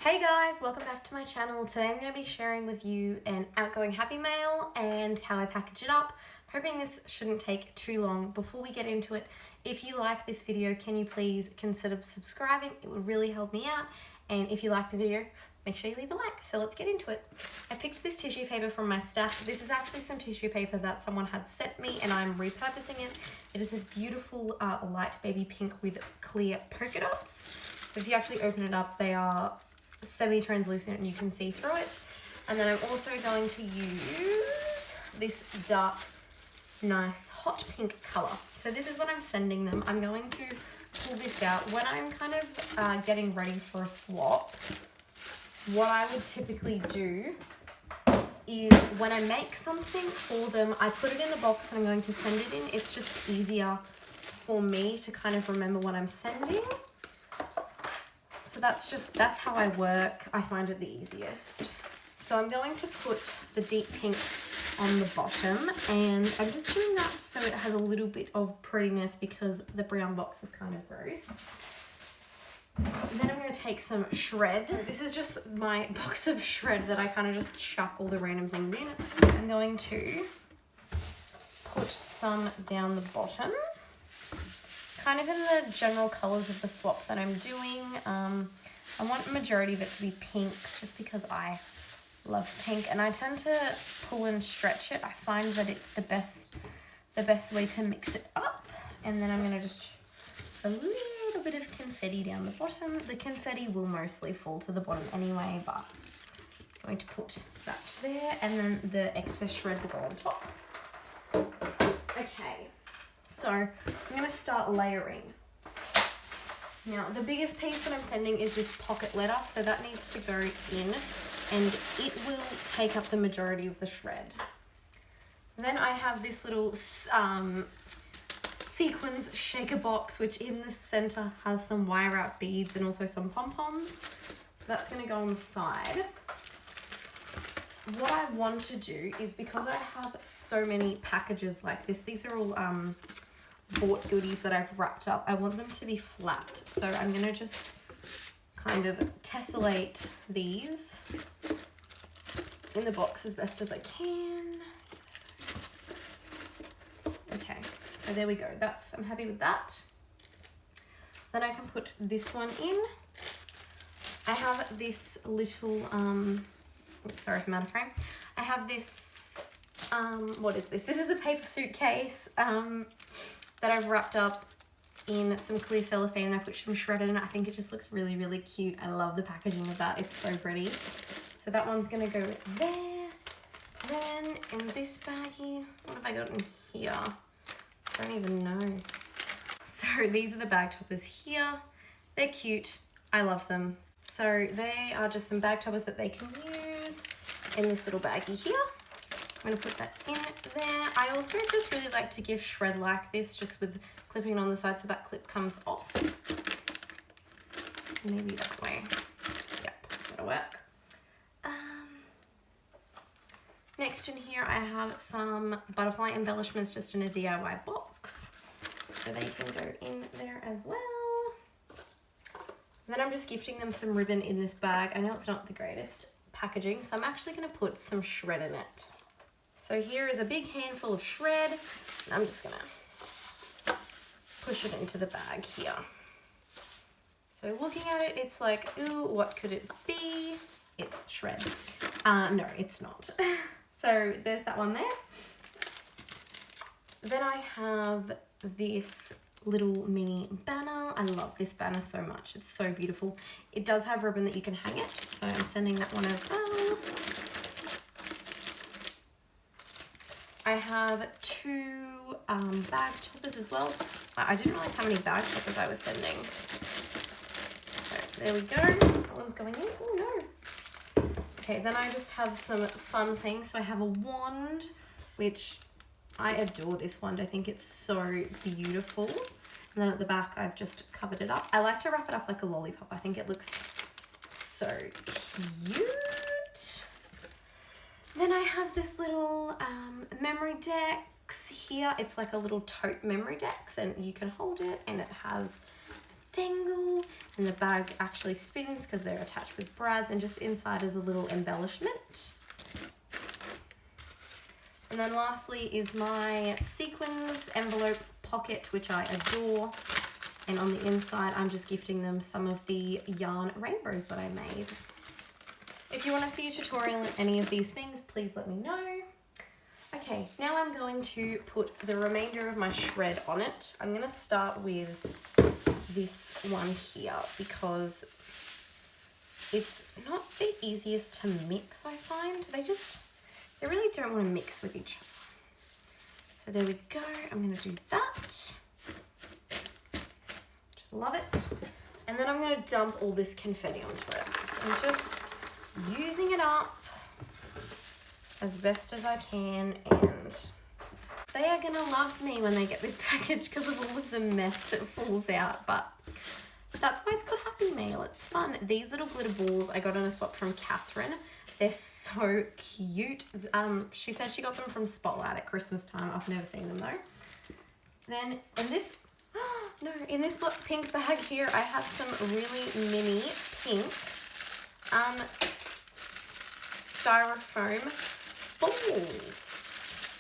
Hey guys, welcome back to my channel. Today I'm going to be sharing with you an outgoing Happy Mail and how I package it up. Hoping this shouldn't take too long. Before we get into it, if you like this video, can you please consider subscribing? It would really help me out. And if you like the video, make sure you leave a like. So let's get into it. I picked this tissue paper from my stash. This is actually some tissue paper that someone had sent me and I'm repurposing it. It is this beautiful light baby pink with clear polka dots. If you actually open it up, they are semi-translucent and you can see through it. And then I'm also going to use this dark, nice hot pink color. So this is what I'm sending them. I'm going to pull this out. When I'm kind of getting ready for a swap, what I would typically do is when I make something for them, I put it in the box and I'm going to send it in. It's just easier for me to kind of remember what I'm sending. So that's how I work. I find it the easiest. So I'm going to put the deep pink on the bottom, and I'm just doing that so it has a little bit of prettiness because the brown box is kind of gross. Then I'm going to take some shred. This is just my box of shred that I kind of just chuck all the random things in. I'm going to put some down the bottom, kind of in the general colors of the swap that I'm doing. I want the majority of it to be pink just because I love pink, and I tend to pull and stretch it. I find that it's the best way to mix it up. And then I'm going to just a little bit of confetti down the bottom. The confetti will mostly fall to the bottom anyway, but I'm going to put that there, and then the excess shred will go on top. Okay. So I'm going to start layering. Now the biggest piece that I'm sending is this pocket letter, so that needs to go in and it will take up the majority of the shred. Then I have this little sequins shaker box, which in the center has some wire wrap beads and also some pom-poms. So that's going to go on the side. What I want to do is, because I have so many packages like this, these are all bought goodies that I've wrapped up, I want them to be flat. So I'm going to just kind of tessellate these in the box as best as I can. Okay, so there we go. I'm happy with that. Then I can put this one in. I have this little, sorry if I'm out of frame. I have this, what is this? This is a paper suitcase that I've wrapped up in some clear cellophane, and I put some shred in it. I think it just looks really, really cute. I love the packaging of that. It's so pretty. So that one's gonna go there. Then in this baggie, what have I got in here? I don't even know. So these are the bag toppers here. They're cute. I love them. So they are just some bag toppers that they can use in this little baggie here. I'm going to put that in there. I also just really like to give shred like this, just with clipping it on the side so that clip comes off. Maybe that way. Yep, that'll work. Next in here I have some butterfly embellishments just in a DIY box. So they can go in there as well. And then I'm just gifting them some ribbon in this bag. I know it's not the greatest packaging, so I'm actually going to put some shred in it. So here is a big handful of shred, and I'm just gonna push it into the bag here. So looking at it, it's like, ooh, what could it be? It's shred. No, it's not. So there's that one there. Then I have this little mini banner. I love this banner so much. It's so beautiful. It does have ribbon that you can hang it, so I'm sending that one as well. I have two bag toppers as well. I didn't realize how many bag toppers I was sending. So there we go. That one's going in. Oh no. Okay, then I just have some fun things. So I have a wand, which I adore this wand. I think it's so beautiful. And then at the back, I've just covered it up. I like to wrap it up like a lollipop. I think it looks so cute. Then I have this little memory decks here. It's like a little tote memory decks, and you can hold it, and it has dangle, and the bag actually spins because they're attached with brads, and just inside is a little embellishment. And then lastly is my sequins envelope pocket, which I adore. And on the inside, I'm just gifting them some of the yarn rainbows that I made. If you want to see a tutorial on any of these things, please let me know. Okay, now I'm going to put the remainder of my shred on it. I'm going to start with this one here because it's not the easiest to mix, I find. They really don't want to mix with each other. So there we go. I'm going to do that. Just love it. And then I'm going to dump all this confetti onto it. I'm just using it up as best as I can, and they are going to love me when they get this package because of all of the mess that falls out, but that's why it's called Happy Mail. It's fun. These little glitter balls I got on a swap from Catherine. They're so cute. She said she got them from Spotlight at Christmas time. I've never seen them though. Then in this, in this pink bag here, I have some really mini pink styrofoam balls.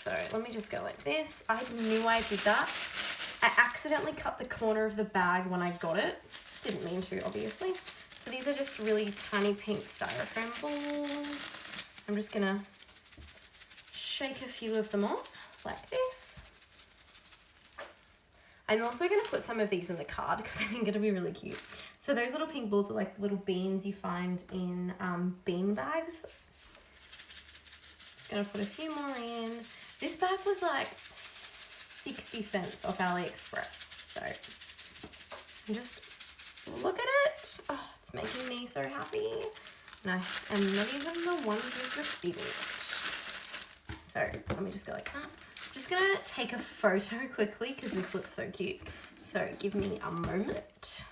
So let me just go like this. I knew I did that. I accidentally cut the corner of the bag when I got it. Didn't mean to, obviously. So these are just really tiny pink styrofoam balls. I'm just gonna shake a few of them on like this. I'm also gonna put some of these in the card because I think it'll be really cute. So those little pink balls are like little beans you find in bean bags. Just gonna put a few more in. This bag was like 60 cents off AliExpress. So just look at it. Oh, it's making me so happy. And I am not even the one who's receiving it. So let me just go like that. I'm just gonna take a photo quickly because this looks so cute. So give me a moment.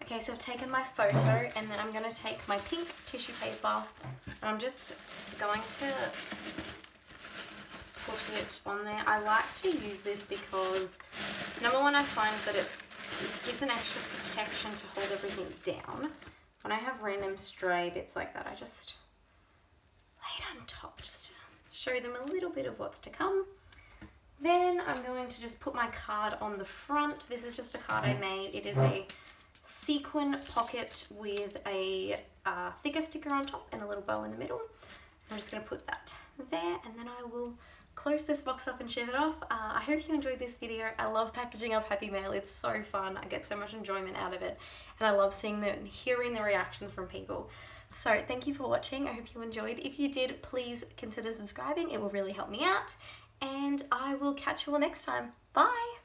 Okay, so I've taken my photo and then I'm gonna take my pink tissue paper and I'm just going to put it on there. I like to use this because number one, I find that it gives an extra protection to hold everything down. When I have random stray bits like that, I just lay it on top just to show them a little bit of what's to come. Then I'm going to just put my card on the front. This is just a card I made. It is a sequin pocket with a thicker sticker on top and a little bow in the middle. I'm just going to put that there and then I will close this box up and ship it off. I hope you enjoyed this video. I love packaging up Happy Mail. It's so fun. I get so much enjoyment out of it and I love seeing and hearing the reactions from people. So thank you for watching. I hope you enjoyed. If you did, please consider subscribing. It will really help me out and I will catch you all next time. Bye!